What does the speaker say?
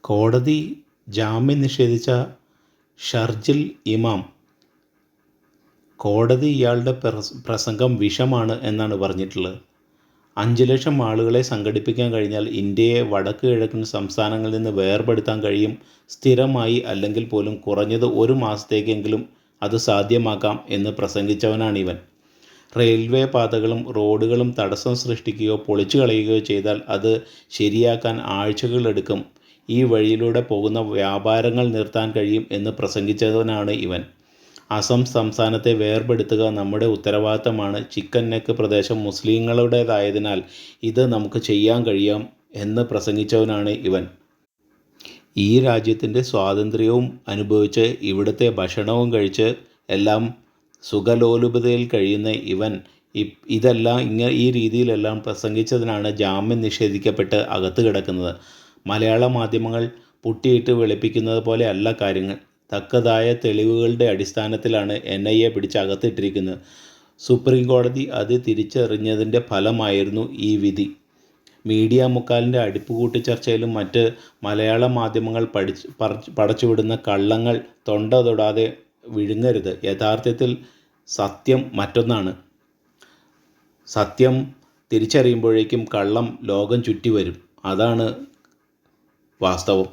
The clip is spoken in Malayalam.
കോടതി ജാമ്യം നിഷേധിച്ച ഷർജിൽ ഇമാം കോടതി ഇയാളുടെ പ്രസംഗം വിഷമാണ് എന്നാണ് പറഞ്ഞിട്ടുള്ളത്. 5 ലക്ഷം ആളുകളെ സംഘടിപ്പിക്കാൻ കഴിഞ്ഞാൽ ഇന്ത്യയെ വടക്ക് കിഴക്കൻ സംസ്ഥാനങ്ങളിൽ നിന്ന് വേർപെടുത്താൻ കഴിയും. സ്ഥിരമായി അല്ലെങ്കിൽ പോലും കുറഞ്ഞത് 1 മാസത്തേക്കെങ്കിലും അത് സാധ്യമാക്കാം എന്ന് പ്രസംഗിച്ചവനാണിവൻ. റെയിൽവേ പാതകളും റോഡുകളും തടസ്സം സൃഷ്ടിക്കുകയോ പൊളിച്ചു കളയുകയോ ചെയ്താൽ അത് ശരിയാക്കാൻ ആഴ്ചകളെടുക്കും. ഈ വഴിയിലൂടെ പോകുന്ന വ്യാപാരങ്ങൾ നിർത്താൻ കഴിയും എന്ന് പ്രസംഗിച്ചവനാണ് ഇവൻ. അസം സംസ്ഥാനത്തെ വേർപെടുത്തുക നമ്മുടെ ഉത്തരവാദിത്തമാണ്. ചിക്കൻ നെക്ക് പ്രദേശം മുസ്ലിങ്ങളുടേതായതിനാൽ ഇത് നമുക്ക് ചെയ്യാൻ കഴിയാം എന്ന് പ്രസംഗിച്ചവനാണ് ഇവൻ. ഈ രാജ്യത്തിൻ്റെ സ്വാതന്ത്ര്യവും അനുഭവിച്ച് ഇവിടുത്തെ ഭക്ഷണവും കഴിച്ച് എല്ലാം സുഖലോലുപതയിൽ കഴിയുന്ന ഇവൻ ഈ രീതിയിലെല്ലാം പ്രസംഗിച്ചതിനാണ് ജാമ്യം നിഷേധിക്കപ്പെട്ട് അകത്ത് കിടക്കുന്നത്. മലയാള മാധ്യമങ്ങൾ പുട്ടിയിട്ട് വെളുപ്പിക്കുന്നത് പോലെ അല്ല കാര്യങ്ങൾ. തക്കതായ തെളിവുകളുടെ അടിസ്ഥാനത്തിലാണ് NIA പിടിച്ച് അകത്തിട്ടിരിക്കുന്നത്. സുപ്രീം കോടതി അത് തിരിച്ചറിഞ്ഞതിൻ്റെ ഫലമായിരുന്നു ഈ വിധി. മീഡിയ മുക്കാലിൻ്റെ അടുപ്പുകൂട്ടി ചർച്ചയിലും മറ്റ് മലയാള മാധ്യമങ്ങൾ പടച്ചുവിടുന്ന കള്ളങ്ങൾ തൊണ്ട തൊടാതെ വിഴുങ്ങരുത്. യഥാർത്ഥത്തിൽ സത്യം മറ്റൊന്നാണ്. സത്യം തിരിച്ചറിയുമ്പോഴേക്കും കള്ളം ലോകം ചുറ്റി വരും. അതാണ് വാസ്തവം.